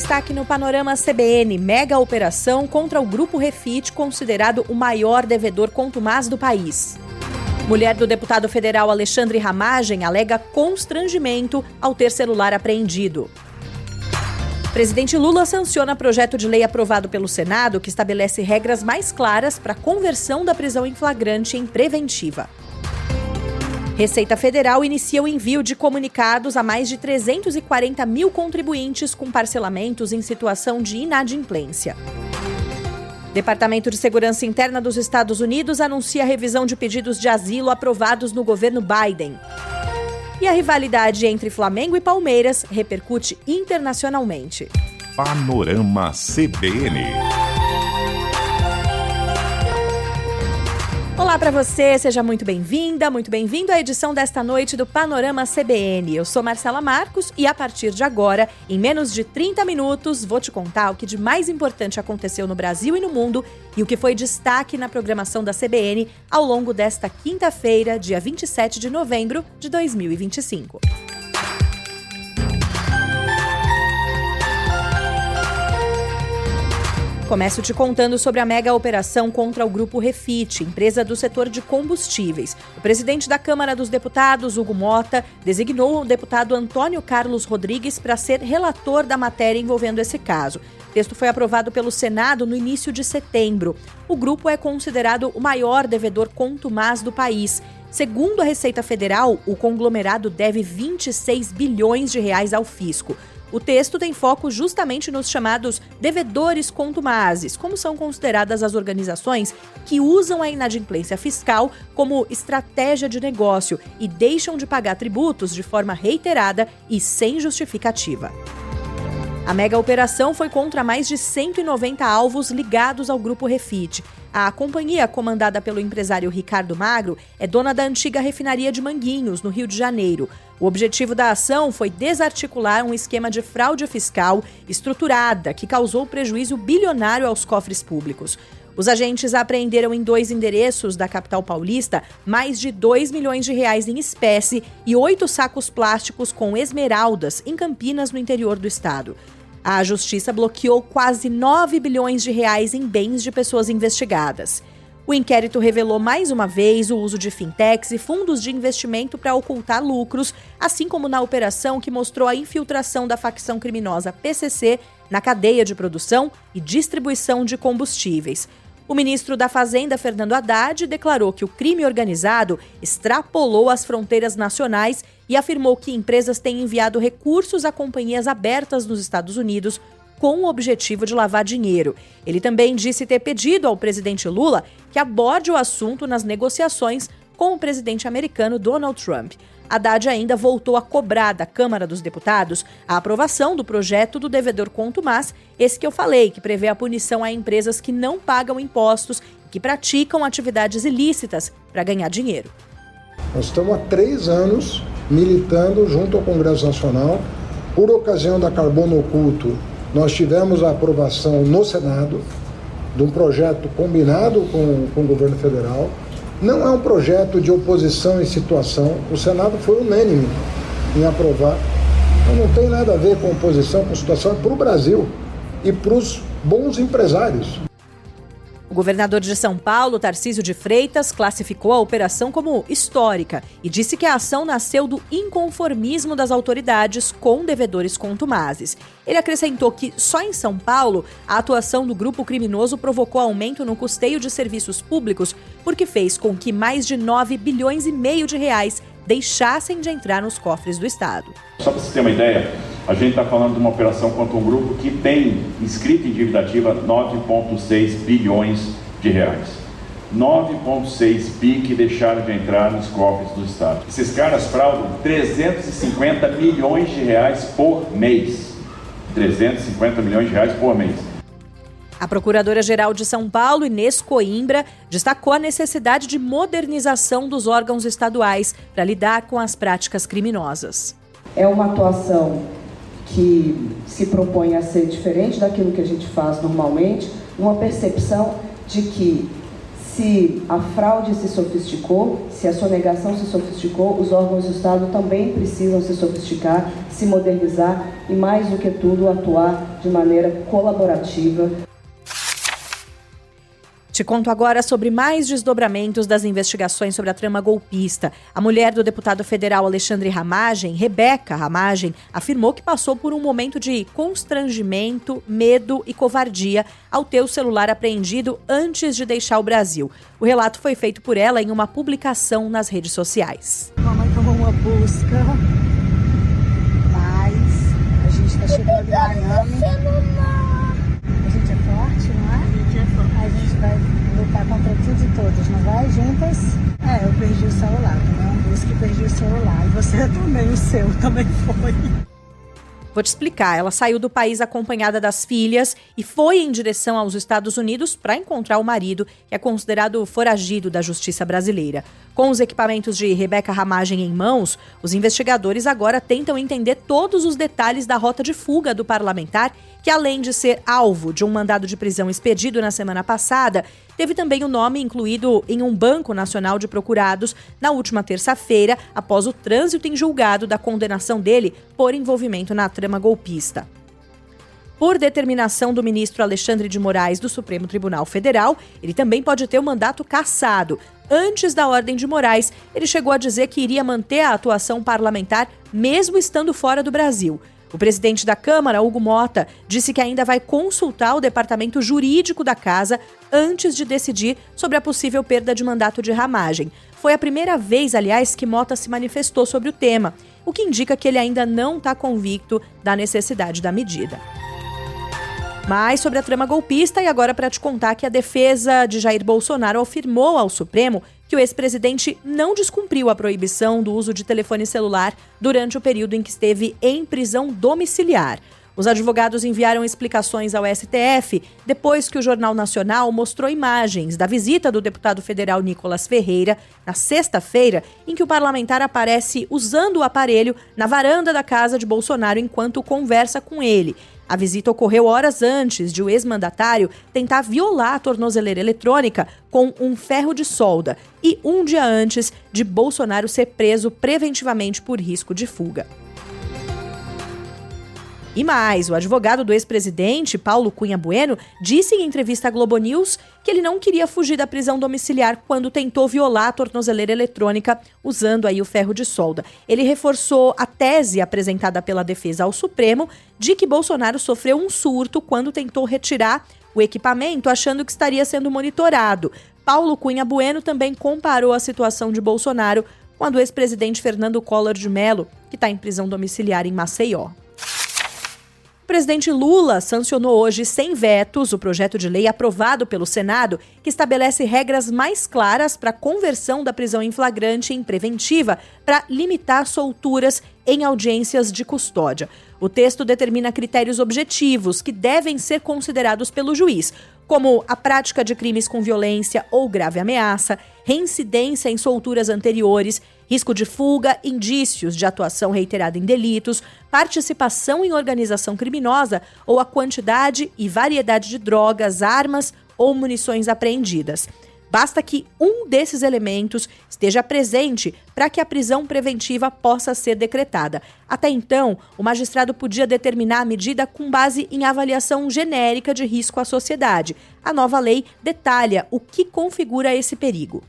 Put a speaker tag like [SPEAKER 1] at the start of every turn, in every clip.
[SPEAKER 1] destaque no Panorama CBN, mega operação contra o Grupo Refit, considerado o maior devedor contumaz do país. Mulher do deputado federal Alexandre Ramagem alega constrangimento ao ter celular apreendido. Presidente Lula sanciona projeto de lei aprovado pelo Senado que estabelece regras mais claras para a conversão da prisão em flagrante em preventiva. Receita Federal inicia o envio de comunicados a mais de 340 mil contribuintes com parcelamentos em situação de inadimplência. Departamento de Segurança Interna dos Estados Unidos anuncia a revisão de pedidos de asilo aprovados no governo Biden. E a rivalidade entre Flamengo e Palmeiras repercute internacionalmente.
[SPEAKER 2] Panorama CBN.
[SPEAKER 1] Olá para você, seja muito bem-vinda, muito bem-vindo à edição desta noite do Panorama CBN. Eu sou Marcela Marcos e a partir de agora, em menos de 30 minutos, vou te contar o que de mais importante aconteceu no Brasil e no mundo e o que foi destaque na programação da CBN ao longo desta quinta-feira, dia 27 de novembro de 2025. Começo te contando sobre a mega operação contra o Grupo Refit, empresa do setor de combustíveis. O presidente da Câmara dos Deputados, Hugo Mota, designou o deputado Antônio Carlos Rodrigues para ser relator da matéria envolvendo esse caso. O texto foi aprovado pelo Senado no início de setembro. O grupo é considerado o maior devedor contumaz do país. Segundo a Receita Federal, o conglomerado deve 26 bilhões de reais ao fisco. O texto tem foco justamente nos chamados devedores contumazes, como são consideradas as organizações que usam a inadimplência fiscal como estratégia de negócio e deixam de pagar tributos de forma reiterada e sem justificativa. A mega operação foi contra mais de 190 alvos ligados ao Grupo Refit. A companhia, comandada pelo empresário Ricardo Magro, é dona da antiga refinaria de Manguinhos, no Rio de Janeiro. O objetivo da ação foi desarticular um esquema de fraude fiscal estruturada que causou prejuízo bilionário aos cofres públicos. Os agentes apreenderam em 2 endereços da capital paulista mais de 2 milhões de reais em espécie e 8 sacos plásticos com esmeraldas em Campinas, no interior do estado. A justiça bloqueou quase 9 bilhões de reais em bens de pessoas investigadas. O inquérito revelou mais uma vez o uso de fintechs e fundos de investimento para ocultar lucros, assim como na operação que mostrou a infiltração da facção criminosa PCC na cadeia de produção e distribuição de combustíveis. O ministro da Fazenda, Fernando Haddad, declarou que o crime organizado extrapolou as fronteiras nacionais e afirmou que empresas têm enviado recursos a companhias abertas nos Estados Unidos com o objetivo de lavar dinheiro. Ele também disse ter pedido ao presidente Lula que aborde o assunto nas negociações com o presidente americano Donald Trump. Haddad ainda voltou a cobrar da Câmara dos Deputados a aprovação do projeto do devedor contumaz, esse que eu falei, que prevê a punição a empresas que não pagam impostos e que praticam atividades ilícitas para ganhar dinheiro.
[SPEAKER 3] Nós estamos há 3 anos militando junto ao Congresso Nacional. Por ocasião da Carbono Oculto, nós tivemos a aprovação no Senado de um projeto combinado com o governo federal. Não é um projeto de oposição em situação. O Senado foi unânime em aprovar. Então não tem nada a ver com oposição, com situação, é para o Brasil e para os bons empresários.
[SPEAKER 1] O governador de São Paulo, Tarcísio de Freitas, classificou a operação como histórica e disse que a ação nasceu do inconformismo das autoridades com devedores contumazes. Ele acrescentou que só em São Paulo a atuação do grupo criminoso provocou aumento no custeio de serviços públicos porque fez com que mais de 9 bilhões e meio de reais deixassem de entrar nos cofres do Estado.
[SPEAKER 4] Só para você ter uma ideia, a gente está falando de uma operação contra um grupo que tem inscrito em dívida ativa 9,6 bilhões de reais. 9,6 bi que deixaram de entrar nos cofres do Estado. Esses caras fraudam 350 milhões de reais por mês. 350 milhões de reais por mês.
[SPEAKER 1] A Procuradora-Geral de São Paulo, Inês Coimbra, destacou a necessidade de modernização dos órgãos estaduais para lidar com as práticas criminosas.
[SPEAKER 5] É uma atuação que se propõe a ser diferente daquilo que a gente faz normalmente, uma percepção de que Se a fraude se sofisticou, se a sonegação se sofisticou, os órgãos do Estado também precisam se sofisticar, se modernizar e, mais do que tudo, atuar de maneira colaborativa.
[SPEAKER 1] Te conto agora sobre mais desdobramentos das investigações sobre a trama golpista. A mulher do deputado federal Alexandre Ramagem, Rebeca Ramagem, afirmou que passou por um momento de constrangimento, medo e covardia ao ter o celular apreendido antes de deixar o Brasil. O relato foi feito por ela em uma publicação nas redes sociais.
[SPEAKER 6] Mamãe tomou uma busca, mas a gente está chegando em Miami. A gente é forte, não é? A gente vai lutar contra tudo e todos, não vai? Juntas? Eu perdi o celular, tomei uma busca e perdi o celular. E você também, o seu também foi.
[SPEAKER 1] Vou te explicar, ela saiu do país acompanhada das filhas e foi em direção aos Estados Unidos para encontrar o marido, que é considerado foragido da justiça brasileira. Com os equipamentos de Rebeca Ramagem em mãos, os investigadores agora tentam entender todos os detalhes da rota de fuga do parlamentar, que além de ser alvo de um mandado de prisão expedido na semana passada, teve também o nome incluído em um banco nacional de procurados na última terça-feira, após o trânsito em julgado da condenação dele por envolvimento na trama golpista. Por determinação do ministro Alexandre de Moraes do Supremo Tribunal Federal, ele também pode ter o mandato cassado. Antes da ordem de Moraes, ele chegou a dizer que iria manter a atuação parlamentar mesmo estando fora do Brasil. O presidente da Câmara, Hugo Mota, disse que ainda vai consultar o departamento jurídico da casa antes de decidir sobre a possível perda de mandato de Ramagem. Foi a primeira vez, aliás, que Mota se manifestou sobre o tema, o que indica que ele ainda não está convicto da necessidade da medida. Mais sobre a trama golpista e agora para te contar que a defesa de Jair Bolsonaro afirmou ao Supremo que o ex-presidente não descumpriu a proibição do uso de telefone celular durante o período em que esteve em prisão domiciliar. Os advogados enviaram explicações ao STF depois que o Jornal Nacional mostrou imagens da visita do deputado federal Nicolas Ferreira na sexta-feira, em que o parlamentar aparece usando o aparelho na varanda da casa de Bolsonaro enquanto conversa com ele. A visita ocorreu horas antes de o ex-mandatário tentar violar a tornozeleira eletrônica com um ferro de solda e um dia antes de Bolsonaro ser preso preventivamente por risco de fuga. E mais, o advogado do ex-presidente, Paulo Cunha Bueno, disse em entrevista à Globo News que ele não queria fugir da prisão domiciliar quando tentou violar a tornozeleira eletrônica usando aí o ferro de solda. Ele reforçou a tese apresentada pela defesa ao Supremo de que Bolsonaro sofreu um surto quando tentou retirar o equipamento achando que estaria sendo monitorado. Paulo Cunha Bueno também comparou a situação de Bolsonaro com a do ex-presidente Fernando Collor de Mello, que está em prisão domiciliar em Maceió. O presidente Lula sancionou hoje, sem vetos, o projeto de lei aprovado pelo Senado que estabelece regras mais claras para a conversão da prisão em flagrante em preventiva para limitar solturas em audiências de custódia. O texto determina critérios objetivos que devem ser considerados pelo juiz, como a prática de crimes com violência ou grave ameaça, reincidência em solturas anteriores, risco de fuga, indícios de atuação reiterada em delitos, participação em organização criminosa ou a quantidade e variedade de drogas, armas ou munições apreendidas. Basta que um desses elementos esteja presente para que a prisão preventiva possa ser decretada. Até então, o magistrado podia determinar a medida com base em avaliação genérica de risco à sociedade. A nova lei detalha o que configura esse perigo.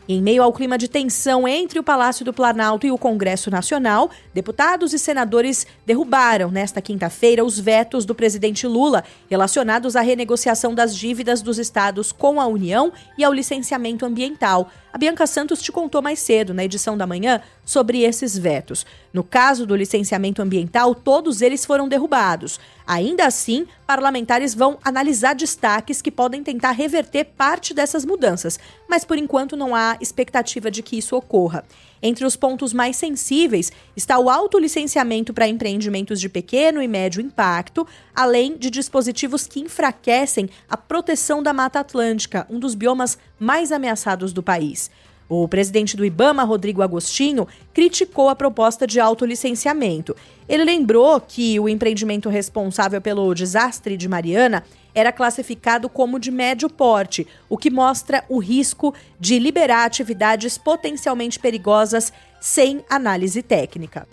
[SPEAKER 1] Em meio ao clima de tensão entre o Palácio do Planalto e o Congresso Nacional, deputados e senadores derrubaram nesta quinta-feira os vetos do presidente Lula relacionados à renegociação das dívidas dos estados com a União e ao licenciamento ambiental. A Bianca Santos te contou mais cedo, na edição da manhã, sobre esses vetos. No caso do licenciamento ambiental, todos eles foram derrubados. Ainda assim, parlamentares vão analisar destaques que podem tentar reverter parte dessas mudanças, mas por enquanto não há expectativa de que isso ocorra. Entre os pontos mais sensíveis está o autolicenciamento para empreendimentos de pequeno e médio impacto, além de dispositivos que enfraquecem a proteção da Mata Atlântica, um dos biomas mais ameaçados do país. O presidente do IBAMA, Rodrigo Agostinho, criticou a proposta de autolicenciamento. Ele lembrou que o empreendimento responsável pelo desastre de Mariana era classificado como de médio porte, o que mostra o risco de liberar atividades potencialmente perigosas sem análise técnica.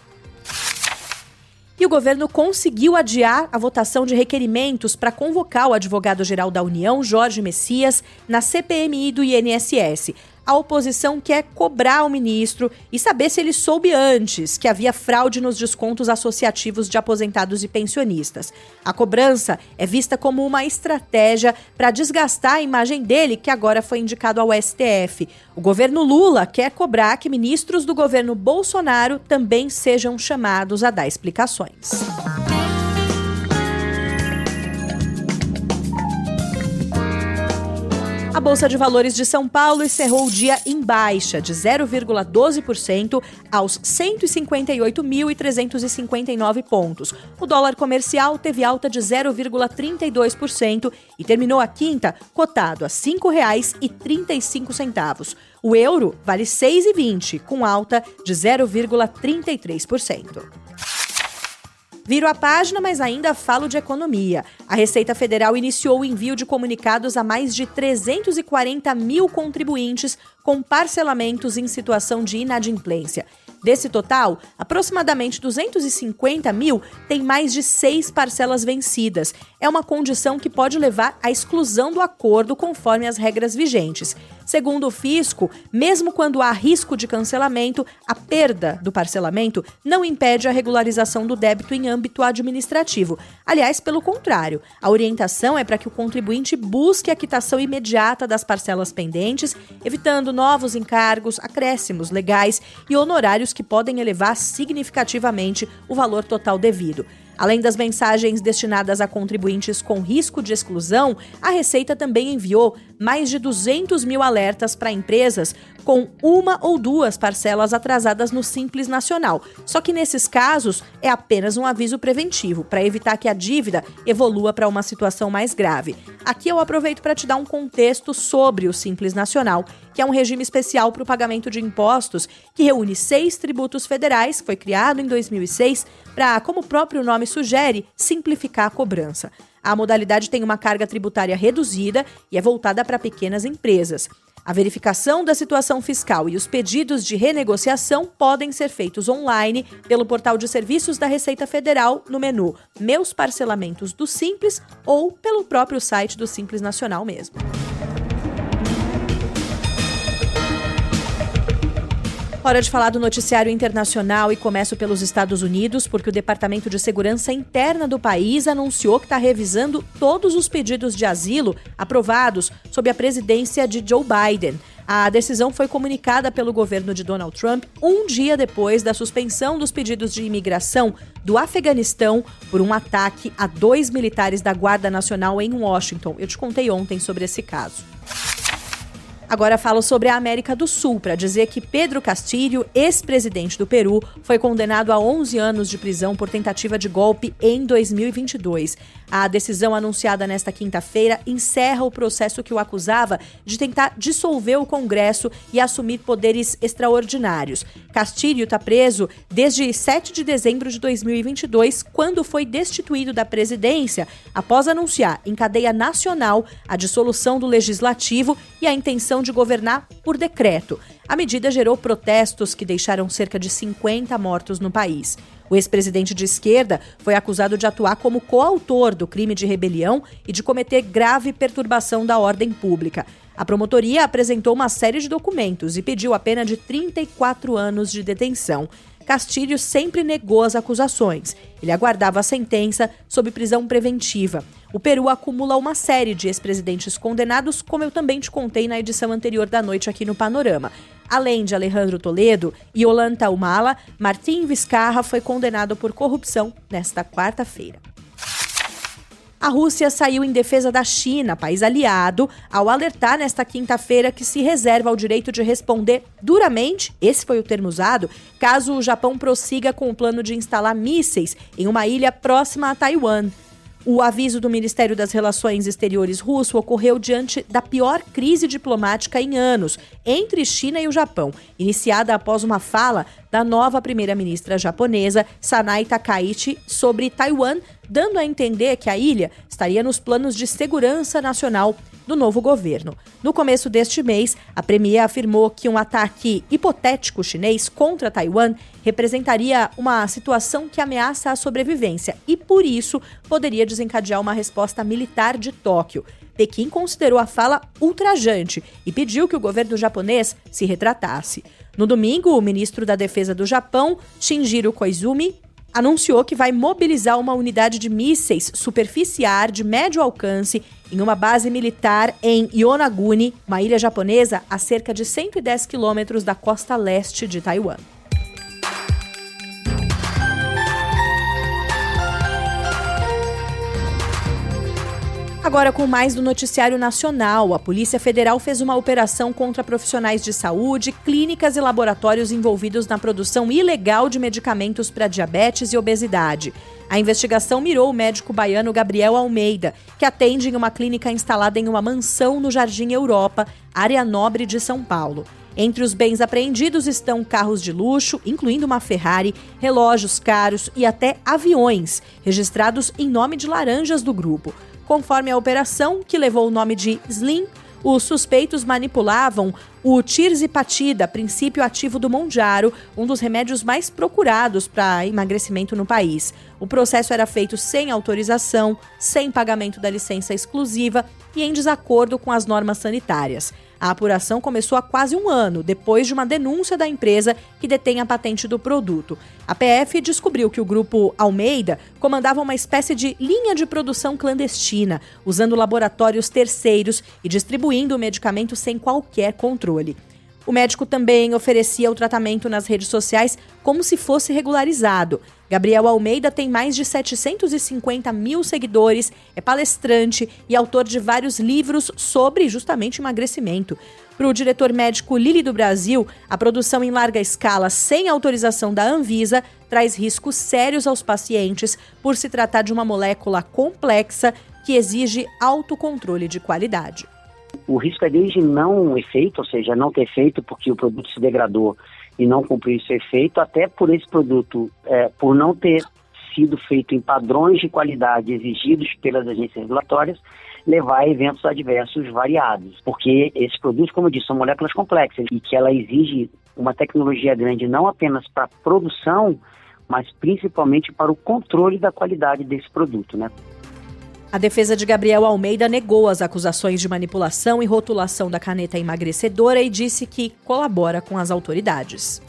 [SPEAKER 1] E o governo conseguiu adiar a votação de requerimentos para convocar o advogado-geral da União, Jorge Messias, na CPMI do INSS. A oposição quer cobrar o ministro e saber se ele soube antes que havia fraude nos descontos associativos de aposentados e pensionistas. A cobrança é vista como uma estratégia para desgastar a imagem dele, que agora foi indicado ao STF. O governo Lula quer cobrar que ministros do governo Bolsonaro também sejam chamados a dar explicações. A Bolsa de Valores de São Paulo encerrou o dia em baixa de 0,12% aos 158.359 pontos. O dólar comercial teve alta de 0,32% e terminou a quinta cotado a R$ 5,35. O euro vale R$ 6,20, com alta de 0,33%. Viro a página, mas ainda falo de economia. A Receita Federal iniciou o envio de comunicados a mais de 340 mil contribuintes com parcelamentos em situação de inadimplência. Desse total, aproximadamente 250 mil têm mais de 6 parcelas vencidas. É uma condição que pode levar à exclusão do acordo conforme as regras vigentes. Segundo o fisco, mesmo quando há risco de cancelamento, a perda do parcelamento não impede a regularização do débito em âmbito administrativo. Aliás, pelo contrário, a orientação é para que o contribuinte busque a quitação imediata das parcelas pendentes, evitando novos encargos, acréscimos legais e honorários que podem elevar significativamente o valor total devido. Além das mensagens destinadas a contribuintes com risco de exclusão, a Receita também enviou mais de 200 mil alertas para empresas com uma ou duas parcelas atrasadas no Simples Nacional. Só que nesses casos é apenas um aviso preventivo, para evitar que a dívida evolua para uma situação mais grave. Aqui eu aproveito para te dar um contexto sobre o Simples Nacional, que é um regime especial para o pagamento de impostos que reúne 6 tributos federais, foi criado em 2006 para, como o próprio nome sugere, simplificar a cobrança. A modalidade tem uma carga tributária reduzida e é voltada para pequenas empresas. A verificação da situação fiscal e os pedidos de renegociação podem ser feitos online pelo portal de serviços da Receita Federal no menu Meus Parcelamentos do Simples ou pelo próprio site do Simples Nacional mesmo. Hora de falar do noticiário internacional e começo pelos Estados Unidos, porque o Departamento de Segurança Interna do país anunciou que está revisando todos os pedidos de asilo aprovados sob a presidência de Joe Biden. A decisão foi comunicada pelo governo de Donald Trump um dia depois da suspensão dos pedidos de imigração do Afeganistão por um ataque a 2 militares da Guarda Nacional em Washington. Eu te contei ontem sobre esse caso. Agora falo sobre a América do Sul, para dizer que Pedro Castillo, ex-presidente do Peru, foi condenado a 11 anos de prisão por tentativa de golpe em 2022. A decisão anunciada nesta quinta-feira encerra o processo que o acusava de tentar dissolver o Congresso e assumir poderes extraordinários. Castillo está preso desde 7 de dezembro de 2022, quando foi destituído da presidência após anunciar em cadeia nacional a dissolução do Legislativo e a intenção de governar por decreto. A medida gerou protestos que deixaram cerca de 50 mortos no país. O ex-presidente de esquerda foi acusado de atuar como coautor do crime de rebelião e de cometer grave perturbação da ordem pública. A promotoria apresentou uma série de documentos e pediu a pena de 34 anos de detenção. Castillo sempre negou as acusações. Ele aguardava a sentença sob prisão preventiva. O Peru acumula uma série de ex-presidentes condenados, como eu também te contei na edição anterior da noite aqui no Panorama. Além de Alejandro Toledo e Ollanta Humala, Martín Vizcarra foi condenado por corrupção nesta quarta-feira. A Rússia saiu em defesa da China, país aliado, ao alertar nesta quinta-feira que se reserva o direito de responder duramente, esse foi o termo usado, caso o Japão prossiga com o plano de instalar mísseis em uma ilha próxima a Taiwan. O aviso do Ministério das Relações Exteriores russo ocorreu diante da pior crise diplomática em anos entre China e o Japão, iniciada após uma fala da nova primeira-ministra japonesa, Sanai Takaichi, sobre Taiwan, dando a entender que a ilha estaria nos planos de segurança nacional do novo governo. No começo deste mês, a premier afirmou que um ataque hipotético chinês contra Taiwan representaria uma situação que ameaça a sobrevivência e, por isso, poderia desencadear uma resposta militar de Tóquio. Pequim considerou a fala ultrajante e pediu que o governo japonês se retratasse. No domingo, o ministro da Defesa do Japão, Shinjiro Koizumi, anunciou que vai mobilizar uma unidade de mísseis superficiar de médio alcance em uma base militar em Yonaguni, uma ilha japonesa a cerca de 110 quilômetros da costa leste de Taiwan. Agora, com mais do noticiário nacional, a Polícia Federal fez uma operação contra profissionais de saúde, clínicas e laboratórios envolvidos na produção ilegal de medicamentos para diabetes e obesidade. A investigação mirou o médico baiano Gabriel Almeida, que atende em uma clínica instalada em uma mansão no Jardim Europa, área nobre de São Paulo. Entre os bens apreendidos estão carros de luxo, incluindo uma Ferrari, relógios caros e até aviões, registrados em nome de laranjas do grupo. Conforme a operação, que levou o nome de Slim, os suspeitos manipulavam o tirzepatida, princípio ativo do Mounjaro, um dos remédios mais procurados para emagrecimento no país. O processo era feito sem autorização, sem pagamento da licença exclusiva e em desacordo com as normas sanitárias. A apuração começou há quase um ano, depois de uma denúncia da empresa que detém a patente do produto. A PF descobriu que o grupo Almeida comandava uma espécie de linha de produção clandestina, usando laboratórios terceiros e distribuindo o medicamento sem qualquer controle. O médico também oferecia o tratamento nas redes sociais como se fosse regularizado. Gabriel Almeida tem mais de 750 mil seguidores, é palestrante e autor de vários livros sobre justamente emagrecimento. Para o diretor médico Lilly do Brasil, a produção em larga escala sem autorização da Anvisa traz riscos sérios aos pacientes por se tratar de uma molécula complexa que exige autocontrole de qualidade.
[SPEAKER 7] O risco é desde não efeito, ou seja, não ter efeito porque o produto se degradou e não cumpriu seu efeito, até por esse produto, por não ter sido feito em padrões de qualidade exigidos pelas agências regulatórias, levar a eventos adversos variados. Porque esses produtos, como eu disse, são moléculas complexas e que ela exige uma tecnologia grande não apenas para a produção, mas principalmente para o controle da qualidade desse produto, né?
[SPEAKER 1] A defesa de Gabriel Almeida negou as acusações de manipulação e rotulação da caneta emagrecedora e disse que colabora com as autoridades.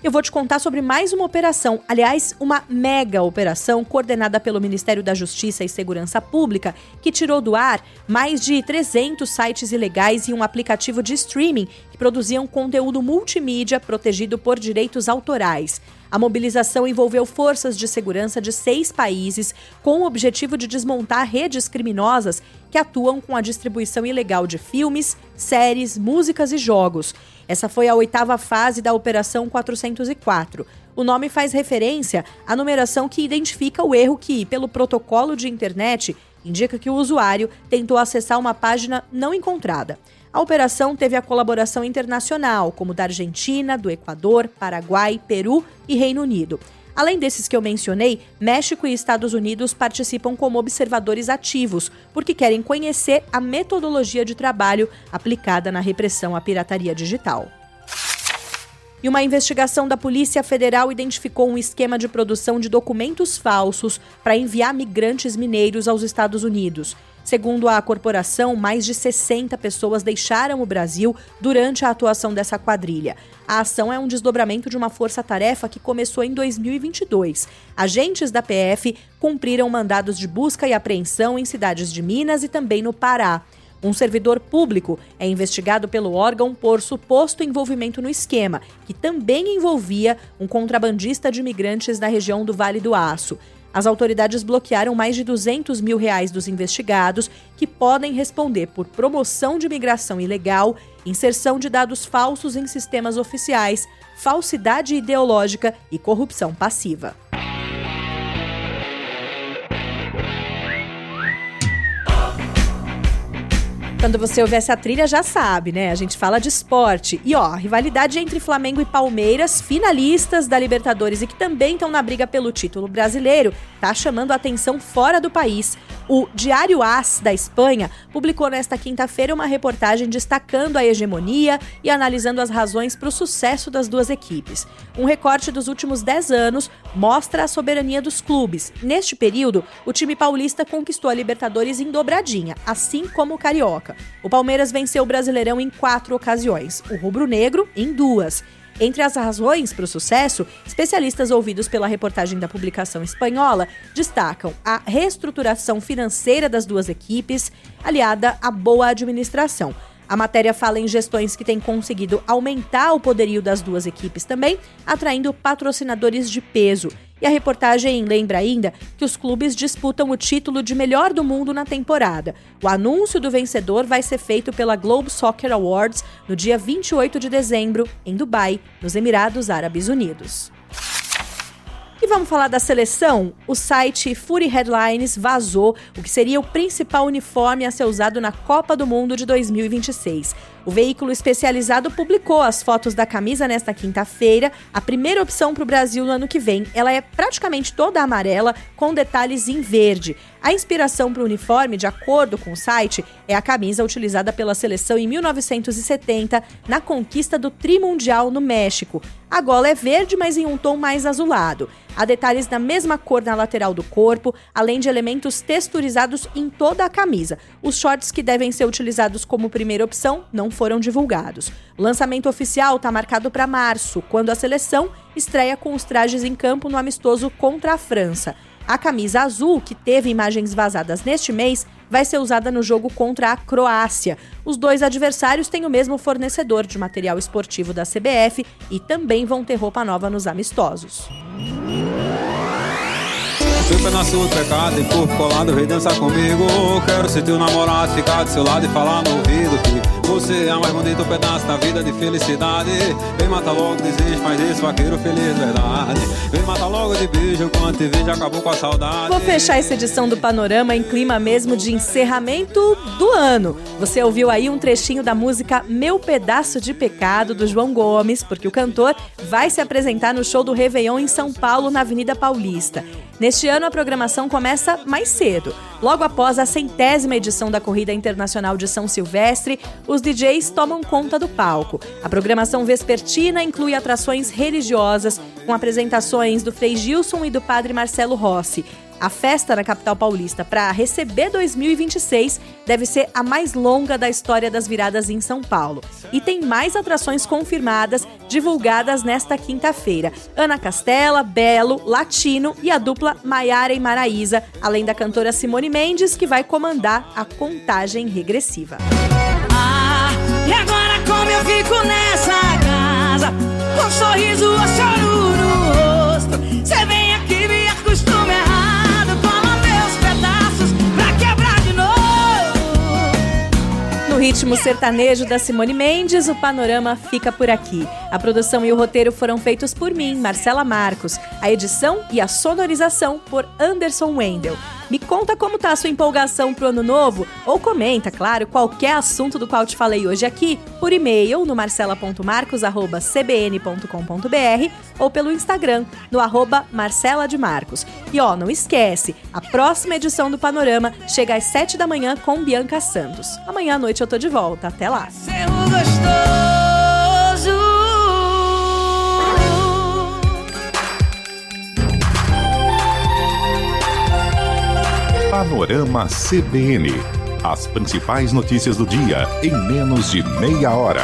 [SPEAKER 1] Eu vou te contar sobre mais uma operação, aliás, uma mega operação coordenada pelo Ministério da Justiça e Segurança Pública, que tirou do ar mais de 300 sites ilegais e um aplicativo de streaming que produziam conteúdo multimídia protegido por direitos autorais. A mobilização envolveu forças de segurança de 6 países com o objetivo de desmontar redes criminosas que atuam com a distribuição ilegal de filmes, séries, músicas e jogos. Essa foi a 8ª fase da Operação 404. O nome faz referência à numeração que identifica o erro que, pelo protocolo de internet, indica que o usuário tentou acessar uma página não encontrada. A operação teve a colaboração internacional, como da Argentina, do Equador, Paraguai, Peru e Reino Unido. Além desses que eu mencionei, México e Estados Unidos participam como observadores ativos, porque querem conhecer a metodologia de trabalho aplicada na repressão à pirataria digital. E uma investigação da Polícia Federal identificou um esquema de produção de documentos falsos para enviar migrantes mineiros aos Estados Unidos. Segundo a corporação, mais de 60 pessoas deixaram o Brasil durante a atuação dessa quadrilha. A ação é um desdobramento de uma força-tarefa que começou em 2022. Agentes da PF cumpriram mandados de busca e apreensão em cidades de Minas e também no Pará. Um servidor público é investigado pelo órgão por suposto envolvimento no esquema, que também envolvia um contrabandista de imigrantes na região do Vale do Aço. As autoridades bloquearam mais de R$200 mil dos investigados, que podem responder por promoção de imigração ilegal, inserção de dados falsos em sistemas oficiais, falsidade ideológica e corrupção passiva. Quando você ouvir essa trilha, já sabe, né? A gente fala de esporte. E ó, rivalidade entre Flamengo e Palmeiras, finalistas da Libertadores e que também estão na briga pelo título brasileiro, tá chamando a atenção fora do país. O Diário AS, da Espanha, publicou nesta quinta-feira uma reportagem destacando a hegemonia e analisando as razões para o sucesso das duas equipes. Um recorte dos últimos 10 anos mostra a soberania dos clubes. Neste período, o time paulista conquistou a Libertadores em dobradinha, assim como o Carioca. O Palmeiras venceu o Brasileirão em 4 ocasiões, o rubro-negro em 2. Entre as razões para o sucesso, especialistas ouvidos pela reportagem da publicação espanhola destacam a reestruturação financeira das duas equipes, aliada à boa administração. A matéria fala em gestões que têm conseguido aumentar o poderio das duas equipes também, atraindo patrocinadores de peso. E a reportagem lembra ainda que os clubes disputam o título de melhor do mundo na temporada. O anúncio do vencedor vai ser feito pela Globe Soccer Awards no dia 28 de dezembro, em Dubai, nos Emirados Árabes Unidos. E vamos falar da seleção? O site Fury Headlines vazou o que seria o principal uniforme a ser usado na Copa do Mundo de 2026. O veículo especializado publicou as fotos da camisa nesta quinta-feira, a primeira opção para o Brasil no ano que vem. Ela é praticamente toda amarela, com detalhes em verde. A inspiração para o uniforme, de acordo com o site, é a camisa utilizada pela seleção em 1970, na conquista do Trimundial no México. A gola é verde, mas em um tom mais azulado. Há detalhes da mesma cor na lateral do corpo, além de elementos texturizados em toda a camisa. Os shorts que devem ser utilizados como primeira opção não foram divulgados. O lançamento oficial está marcado para março, quando a seleção estreia com os trajes em campo no amistoso contra a França. A camisa azul, que teve imagens vazadas neste mês, vai ser usada no jogo contra a Croácia. Os dois adversários têm o mesmo fornecedor de material esportivo da CBF e também vão ter roupa nova nos amistosos.
[SPEAKER 8] Fui nascido pecado e corpo colado, vem dançar comigo. Quero ser teu namorado, ficar do seu lado e falar no ouvido que você é o mais bonito pedaço da vida de felicidade. Vem matar logo desejo, faz esse vaqueiro feliz, verdade. Vem matar logo de beijo, quando te vejo acabou com a saudade.
[SPEAKER 1] Vou fechar essa edição do Panorama em clima mesmo de encerramento do ano. Você ouviu aí um trechinho da música Meu Pedaço de Pecado, do João Gomes, porque o cantor vai se apresentar no show do Réveillon em São Paulo, na Avenida Paulista. Neste ano, a programação começa mais cedo. Logo após a 100ª edição da Corrida Internacional de São Silvestre, os DJs tomam conta do palco. A programação vespertina inclui atrações religiosas, com apresentações do Frei Gilson e do Padre Marcelo Rossi. A festa na capital paulista para receber 2026 deve ser a mais longa da história das viradas em São Paulo. E tem mais atrações confirmadas, divulgadas nesta quinta-feira. Ana Castela, Belo, Latino e a dupla Maiara e Maraísa, além da cantora Simone Mendes, que vai comandar a contagem regressiva.
[SPEAKER 9] E agora como eu fico nessa casa, com um sorriso ou choro no rosto, cê vem aqui me acostuma errado, cola meus pedaços pra quebrar de novo.
[SPEAKER 1] No ritmo sertanejo da Simone Mendes, o Panorama fica por aqui. A produção e o roteiro foram feitos por mim, Marcela Marcos. A edição e a sonorização por Anderson Wendel. Me conta como tá a sua empolgação pro ano novo, ou comenta, claro, qualquer assunto do qual te falei hoje aqui, por e-mail no marcela.marcos@cbn.com.br ou pelo Instagram, no @marcelademarcos. E não esquece, a próxima edição do Panorama chega às 7 da manhã com Bianca Santos. Amanhã à noite eu tô de volta, até lá.
[SPEAKER 2] Panorama CBN. As principais notícias do dia em menos de meia hora.